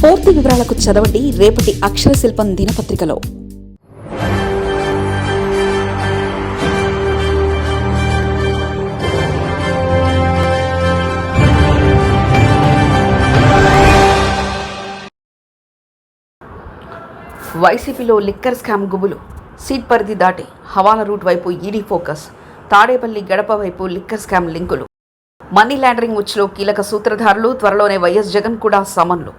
పూర్తి వివరాలకు చదవండి రేపటి అక్షర శిల్పం దినపత్రికలో. వైసీపీలో లిక్కర్ స్కామ్ గుబులు. సీట్ పరిధి దాటి హవాలా రూట్ వైపు ఈడీ ఫోకస్. తాడేపల్లి గడప వైపు లిక్కర్ స్కామ్ లింకులు. మనీ లాండరింగ్ ఉచ్చులో కీలక సూత్రధారులు. త్వరలోనే వైఎస్ జగన్ కూడా సమన్లు.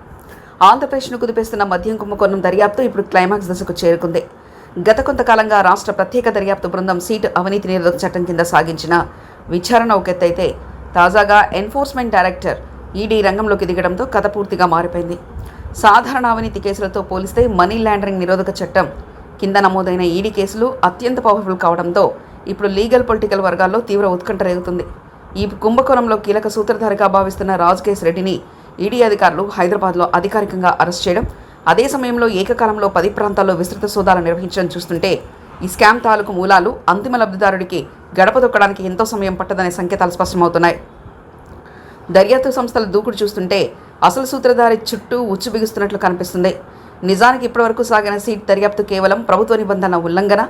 ఆంధ్రప్రదేశ్ను కుదిపేస్తున్న మద్యం కుంభకోణం దర్యాప్తు ఇప్పుడు క్లైమాక్స్ దశకు చేరుకుంది. గత కొంతకాలంగా రాష్ట్ర ప్రత్యేక దర్యాప్తు బృందం సీటు అవినీతి నిరోధక చట్టం కింద సాగించిన విచారణ ఒక ఎత్తైతే, తాజాగా ఎన్ఫోర్స్మెంట్ డైరెక్టర్ ఈడీ రంగంలోకి దిగడంతో కథ పూర్తిగా మారిపోయింది. సాధారణ అవినీతి కేసులతో పోలిస్తే మనీ లాండరింగ్ నిరోధక చట్టం కింద నమోదైన ఈడీ కేసులు అత్యంత పవర్ఫుల్ కావడంతో ఇప్పుడు లీగల్ పొలిటికల్ వర్గాల్లో తీవ్ర ఉత్కంఠ రేగుతుంది. ఈ కుంభకోణంలో కీలక సూత్రధారిగా భావిస్తున్న రాజకేశ్ రెడ్డిని ఈడీ అధికారులు హైదరాబాద్లో అధికారికంగా అరెస్ట్ చేయడం, అదే సమయంలో ఏకకాలంలో 10 ప్రాంతాల్లో విస్తృత సోదాలు నిర్వహించడం చూస్తుంటే ఈ స్కామ్ తాలూకు మూలాలు అంతిమ లబ్ధిదారుడికి గడప దొక్కడానికి ఎంతో సమయం పట్టదనే సంకేతాలు స్పష్టమవుతున్నాయి. దర్యాప్తు సంస్థల దూకుడు చూస్తుంటే అసలు సూత్రధారి చుట్టూ ఉచ్చు బిగుస్తున్నట్లు కనిపిస్తుంది. నిజానికి ఇప్పటివరకు సాగిన సీట్ దర్యాప్తు కేవలం ప్రభుత్వ నిబంధనల ఉల్లంఘన,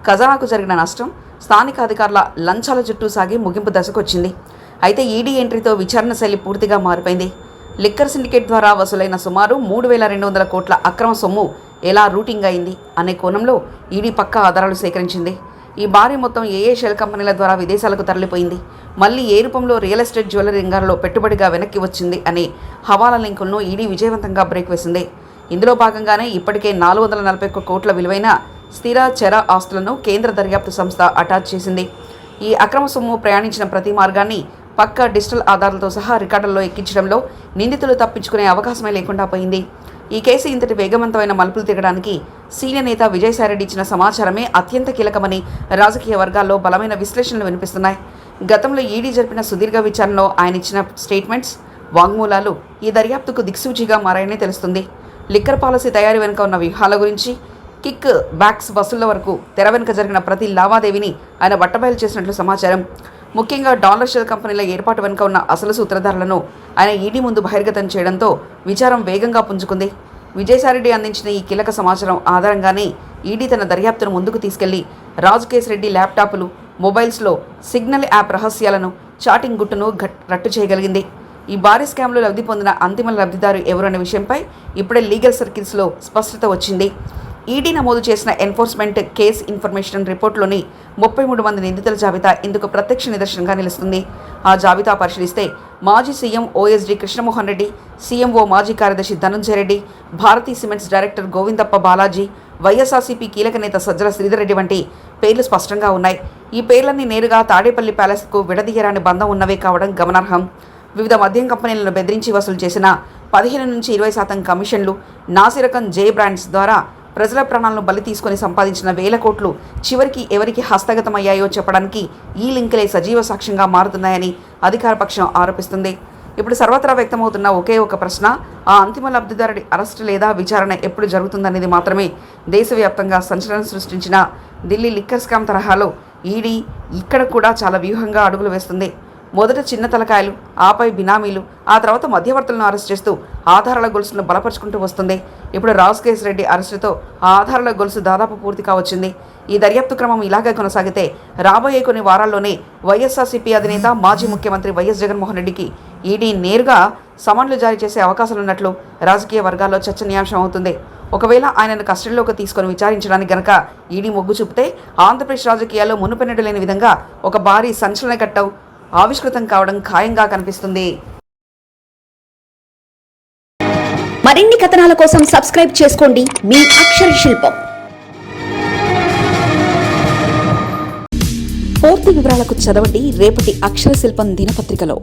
ఖజానాకు జరిగిన నష్టం, స్థానిక అధికారుల లంచాల చుట్టూ సాగి ముగింపు దశకు వచ్చింది. అయితే ఈడీ ఎంట్రీతో విచారణ శైలి పూర్తిగా మారిపోయింది. లిక్కర్ సిండికేట్ ద్వారా వసూలైన సుమారు 3,200 కోట్ల అక్రమ సొమ్ము ఎలా రూటింగ్ అయింది అనే కోణంలో ఈడీ పక్కా ఆధారాలు సేకరించింది. ఈ భారీ మొత్తం ఏ షెల్ కంపెనీల ద్వారా విదేశాలకు తరలిపోయింది, మళ్ళీ ఏ రూపంలో రియల్ ఎస్టేట్ జ్యువెలరీ రంగాల్లో పెట్టుబడిగా వెనక్కి వచ్చింది అనే హవాలా లింకులను ఈడీ విజయవంతంగా బ్రేక్ వేసింది. ఇందులో భాగంగానే ఇప్పటికే 441 కోట్ల విలువైన స్థిర చర ఆస్తులను కేంద్ర దర్యాప్తు సంస్థ అటాచ్ చేసింది. ఈ అక్రమ సొమ్ము ప్రయాణించిన ప్రతి మార్గాన్ని పక్కా డిజిటల్ ఆధారాలతో సహా రికార్డుల్లో ఎక్కించడంలో నిందితులు తప్పించుకునే అవకాశమే లేకుండా పోయింది. ఈ కేసు ఇంతటి వేగవంతమైన మలుపులు తిరగడానికి సీనియర్ నేత విజయసాయిరెడ్డి ఇచ్చిన సమాచారమే అత్యంత కీలకమని రాజకీయ వర్గాల్లో బలమైన విశ్లేషణలు వినిపిస్తున్నాయి. గతంలో ఈడీ జరిపిన సుదీర్ఘ విచారణలో ఆయన ఇచ్చిన స్టేట్మెంట్స్, వాంగ్మూలాలు ఈ దర్యాప్తుకు దిక్సూచిగా మారాయని తెలుస్తుంది. లిక్కర్ పాలసీ తయారీ వెనుక ఉన్న వ్యూహాల గురించి, కిక్ బ్యాక్స్ వసూళ్ల వరకు తెర వెనుక జరిగిన ప్రతి లావాదేవీని ఆయన బట్టబయలు చేసినట్లు సమాచారం. ముఖ్యంగా డాలర్ షెల్ కంపెనీల ఏర్పాటు వెనుక ఉన్న అసలు సూత్రధారులను ఆయన ఈడీ ముందు బహిర్గతం చేయడంతో విచారం వేగంగా పుంజుకుంది. విజయసాయిరెడ్డి అందించిన ఈ కీలక సమాచారం ఆధారంగానే ఈడీ తన దర్యాప్తును ముందుకు తీసుకెళ్లి రాజకేశ్ రెడ్డి ల్యాప్టాప్లు, మొబైల్స్లో సిగ్నల్ యాప్ రహస్యాలను, చాటింగ్ గుట్టును రట్టు చేయగలిగింది. ఈ భారీ స్కామ్లో లబ్ధి పొందిన అంతిమ లబ్ధిదారు ఎవరనే విషయంపై ఇప్పుడే లీగల్ సర్కిల్స్లో స్పష్టత వచ్చింది. ఈడీ నమోదు చేసిన ఎన్ఫోర్స్మెంట్ కేస్ ఇన్ఫర్మేషన్ రిపోర్ట్లోని 33 మంది నిందితుల జాబితా ఇందుకు ప్రత్యక్ష నిదర్శనంగా నిలుస్తుంది. ఆ జాబితా పరిశీలిస్తే మాజీ CM OSD Krishnamohan Reddy, CMO మాజీ కార్యదర్శి ధనుంజయ రెడ్డి, భారతీ సిమెంట్స్ డైరెక్టర్ గోవిందప్ప బాలాజీ, వైఎస్ఆర్సీపీ కీలక నేత సజ్జల శ్రీధర్ రెడ్డి వంటి పేర్లు స్పష్టంగా ఉన్నాయి. ఈ పేర్లన్నీ నేరుగా తాడేపల్లి ప్యాలెస్కు విడదీయరాని బంధం ఉన్నవే కావడం గమనార్హం. వివిధ మద్యం కంపెనీలను బెదిరించి వసూలు చేసిన 15 నుంచి 20% కమిషన్లు, నాసిరకం జే బ్రాండ్స్ ద్వారా ప్రజల ప్రాణాలను బలి తీసుకుని సంపాదించిన వేల కోట్లు చివరికి ఎవరికి హస్తగతమయ్యాయో చెప్పడానికి ఈ లింకులే సజీవ సాక్ష్యంగా మారుతున్నాయని అధికార పక్షం ఆరోపిస్తుంది. ఇప్పుడు సర్వత్రా వ్యక్తమవుతున్న ఒకే ఒక ప్రశ్న, ఆ అంతిమ లబ్ధిదారుడి అరెస్టు లేదా విచారణ ఎప్పుడు జరుగుతుందనేది మాత్రమే. దేశవ్యాప్తంగా సంచలనం సృష్టించిన ఢిల్లీ లిక్కర్ స్కామ్ తరహాలో ఈడీ ఇక్కడ కూడా చాలా వ్యూహంగా అడుగులు వేస్తుంది. మొదట చిన్న తలకాయలు, ఆపై బినామీలు, ఆ తర్వాత మధ్యవర్తులను అరెస్ట్ చేస్తూ ఆధారాల గొలుసును బలపరుచుకుంటూ వస్తుంది. ఇప్పుడు రాజకేశ్ రెడ్డి అరెస్టుతో ఆ ఆధారాల గొలుసు దాదాపు పూర్తి కావచ్చింది. ఈ దర్యాప్తు క్రమం ఇలాగే కొనసాగితే రాబోయే కొన్ని వారాల్లోనే వైఎస్ఆర్సీపీ అధినేత మాజీ ముఖ్యమంత్రి వైఎస్ జగన్మోహన్ రెడ్డికి ఈడీ నేరుగా సమన్లు జారీ చేసే అవకాశాలున్నట్లు రాజకీయ వర్గాల్లో చర్చనీయాంశం అవుతుంది. ఒకవేళ ఆయనను కస్టడీలోకి తీసుకొని విచారించడానికి గనక ఈడీ మొగ్గు చూపితే ఆంధ్రప్రదేశ్ రాజకీయాల్లో మునుపెన్నడూ లేని విధంగా ఒక భారీ సంచలన ఘట్టం ఆవిష్కృతం కావడం ఖాయంగా కనిపిస్తుంది. మరిన్ని కథనాల కోసం సబ్స్క్రైబ్ చేసుకోండి మీ అక్షర శిల్పం. పూర్తి వివరాలకు చదవండి రేపటి అక్షర శిల్పం దినపత్రికలో.